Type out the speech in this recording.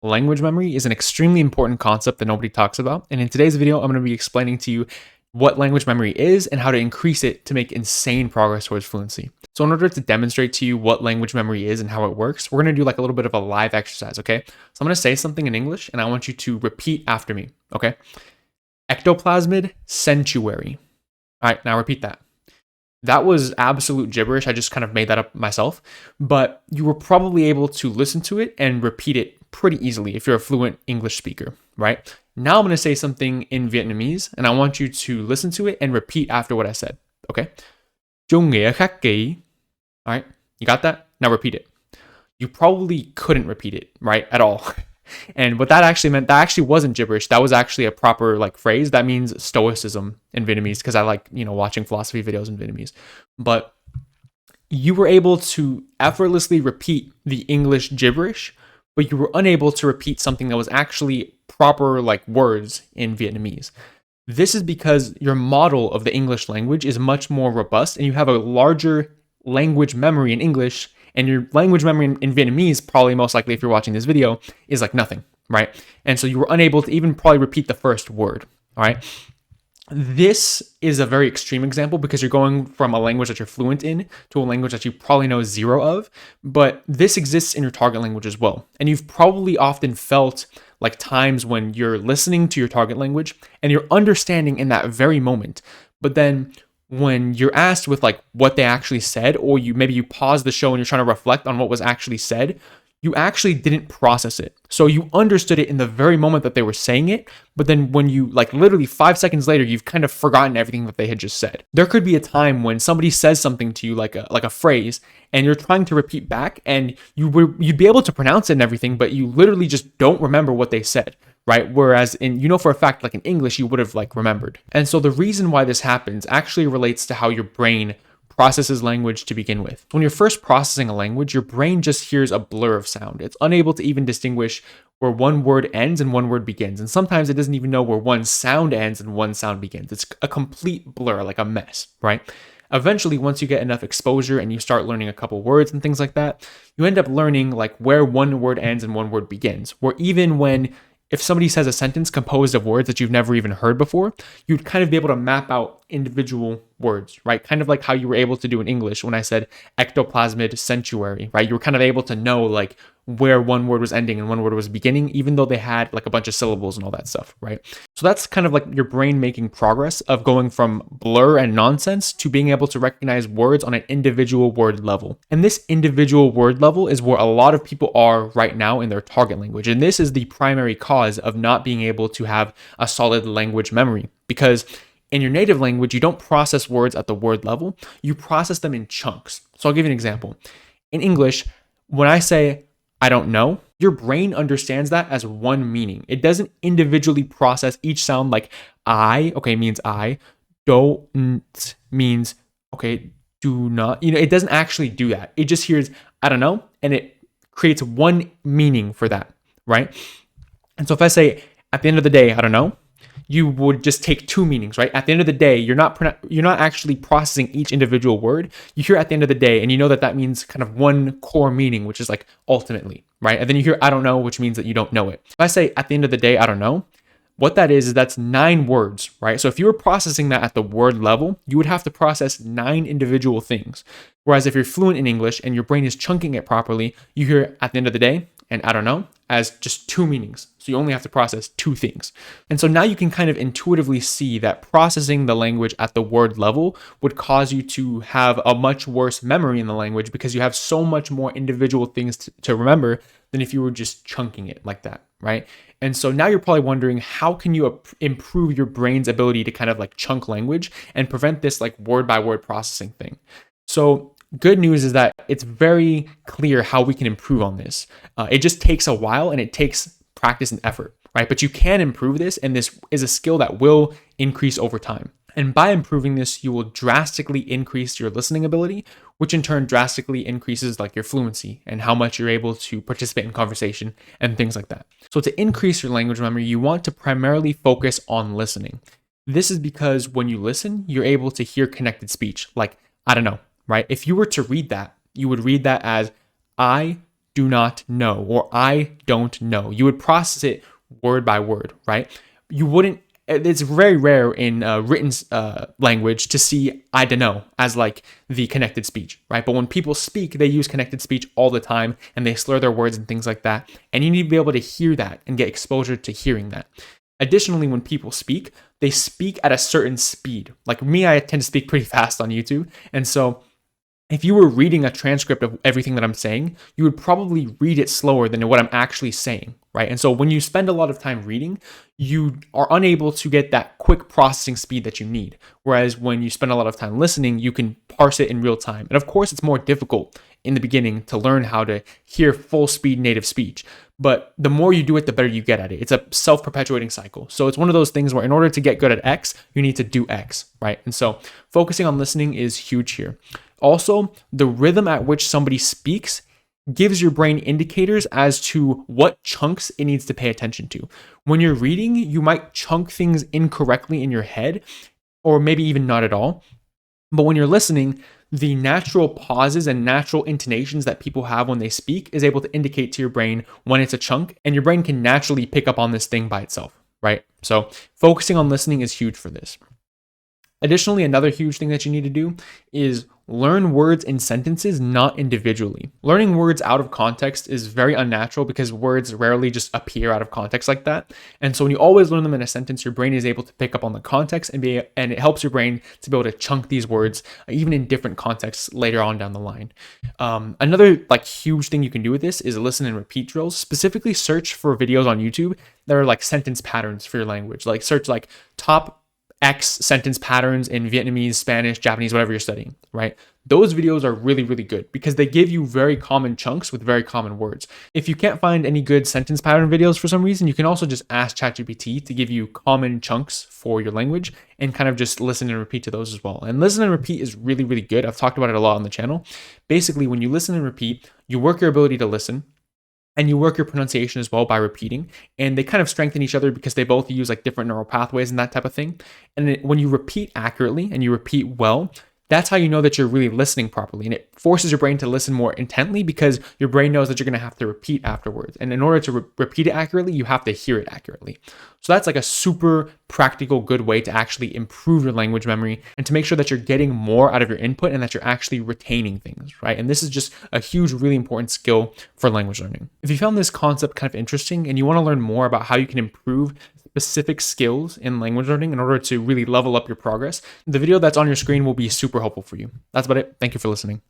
Language memory is an extremely important concept that nobody talks about. And in today's video, I'm going to be explaining to you what language memory is and how to increase it to make insane progress towards fluency. So in order to demonstrate to you what language memory is and how it works, we're going to do like a little bit of a live exercise, okay? So I'm going to say something in English and I want you to repeat after me, okay? Ectoplasmid sanctuary. All right, now repeat that. That was absolute gibberish. I just kind of made that up myself, but you were probably able to listen to it and repeat it pretty easily if you're a fluent English speaker, right? Now I'm going to say something in Vietnamese and I want you to listen to it and repeat after what I said, okay? Chủ nghĩa khắc kỷ. All right, you got that? Now repeat it. You probably couldn't repeat it, right, at all. And what that actually meant, that actually wasn't gibberish. That was actually a proper like phrase. That means stoicism in Vietnamese because I like, watching philosophy videos in Vietnamese. But you were able to effortlessly repeat the English gibberish, but you were unable to repeat something that was actually proper like words in Vietnamese. This is because your model of the English language is much more robust and you have a larger language memory in English, and your language memory in Vietnamese, probably most likely if you're watching this video, is like nothing, right? And so you were unable to even probably repeat the first word, all right? This is a very extreme example because you're going from a language that you're fluent in to a language that you probably know zero of, but this exists in your target language as well. And you've probably often felt like times when you're listening to your target language and you're understanding in that very moment, but then when you're asked with like what they actually said, or you pause the show and you're trying to reflect on what was actually said, you actually didn't process it. So you understood it in the very moment that they were saying it, but then when you like literally 5 seconds later, you've kind of forgotten everything that they had just said. There could be a time when somebody says something to you like a phrase and you're trying to repeat back and you'd be able to pronounce it and everything, but you literally just don't remember what they said. Right? Whereas for a fact, like in English, you would have like remembered. And so the reason why this happens actually relates to how your brain processes language to begin with. When you're first processing a language, your brain just hears a blur of sound. It's unable to even distinguish where one word ends and one word begins. And sometimes it doesn't even know where one sound ends and one sound begins. It's a complete blur, like a mess, right? Eventually, once you get enough exposure and you start learning a couple words and things like that, you end up learning like where one word ends and one word begins. Where even when if somebody says a sentence composed of words that you've never even heard before, you'd kind of be able to map out individual words, right? Kind of like how you were able to do in English when I said ectoplasmid sanctuary, right? You were kind of able to know like where one word was ending and one word was beginning, even though they had like a bunch of syllables and all that stuff, right? So that's kind of like your brain making progress of going from blur and nonsense to being able to recognize words on an individual word level. And this individual word level is where a lot of people are right now in their target language. And this is the primary cause of not being able to have a solid language memory, because in your native language, you don't process words at the word level, you process them in chunks. So I'll give you an example. In English, when I say, I don't know, your brain understands that as one meaning. It doesn't individually process each sound like I, okay, means I, don't means, okay, do not. It doesn't actually do that. It just hears, I don't know, and it creates one meaning for that, right? And so if I say, at the end of the day, I don't know, you would just take two meanings, right? At the end of the day, you're not actually processing each individual word. You hear at the end of the day, and you know that means kind of one core meaning, which is like ultimately, right? And then you hear I don't know, which means that you don't know it. If I say at the end of the day, I don't know, what that is that's 9 words, right? So if you were processing that at the word level, you would have to process 9 individual things. Whereas if you're fluent in English and your brain is chunking it properly, you hear at the end of the day and I don't know as just 2 meanings. So you only have to process 2 things. And so now you can kind of intuitively see that processing the language at the word level would cause you to have a much worse memory in the language because you have so much more individual things to remember than if you were just chunking it like that, right? And so now you're probably wondering, how can you improve your brain's ability to kind of like chunk language and prevent this like word by word processing thing? So good news is that it's very clear how we can improve on this. It just takes a while and it takes practice and effort, right? But you can improve this, and this is a skill that will increase over time. And by improving this, you will drastically increase your listening ability, which in turn drastically increases like your fluency and how much you're able to participate in conversation and things like that. So to increase your language memory, you want to primarily focus on listening. This is because when you listen, you're able to hear connected speech, like, I don't know, right? If you were to read that, you would read that as I do not know, or I don't know. You would process it word by word, right? You wouldn't, it's very rare in written language to see I don't know as like the connected speech, right? But when people speak, they use connected speech all the time and they slur their words and things like that. And you need to be able to hear that and get exposure to hearing that. Additionally, when people speak, they speak at a certain speed. Like me, I tend to speak pretty fast on YouTube. And so if you were reading a transcript of everything that I'm saying, you would probably read it slower than what I'm actually saying, right? And so when you spend a lot of time reading, you are unable to get that quick processing speed that you need. Whereas when you spend a lot of time listening, you can parse it in real time. And of course, it's more difficult in the beginning to learn how to hear full speed native speech. But the more you do it, the better you get at it. It's a self-perpetuating cycle. So it's one of those things where in order to get good at X, you need to do X, right? And so focusing on listening is huge here. Also, the rhythm at which somebody speaks gives your brain indicators as to what chunks it needs to pay attention to. When you're reading, you might chunk things incorrectly in your head, or maybe even not at all. But when you're listening, the natural pauses and natural intonations that people have when they speak is able to indicate to your brain when it's a chunk, and your brain can naturally pick up on this thing by itself, right? So focusing on listening is huge for this. Additionally, another huge thing that you need to do is learn words in sentences, not individually. Learning words out of context is very unnatural because words rarely just appear out of context like that. And so when you always learn them in a sentence, your brain is able to pick up on the context and it helps your brain to be able to chunk these words even in different contexts later on down the line. Another like huge thing you can do with this is listen and repeat drills. Specifically search for videos on YouTube that are like sentence patterns for your language. Like search like top X sentence patterns in Vietnamese, Spanish, Japanese, whatever you're studying, right? Those videos are really, really good because they give you very common chunks with very common words. If you can't find any good sentence pattern videos for some reason, you can also just ask ChatGPT to give you common chunks for your language and kind of just listen and repeat to those as well. And listen and repeat is really, really good. I've talked about it a lot on the channel. Basically, when you listen and repeat, you work your ability to listen, and you work your pronunciation as well by repeating, and they kind of strengthen each other because they both use like different neural pathways and that type of thing. And when you repeat accurately and you repeat well, that's how you know that you're really listening properly. And it forces your brain to listen more intently because your brain knows that you're going to have to repeat afterwards. And in order to repeat it accurately, you have to hear it accurately. So that's like a super practical, good way to actually improve your language memory and to make sure that you're getting more out of your input and that you're actually retaining things, right? And this is just a huge, really important skill for language learning. If you found this concept kind of interesting and you want to learn more about how you can improve specific skills in language learning in order to really level up your progress, the video that's on your screen will be super helpful for you. That's about it. Thank you for listening.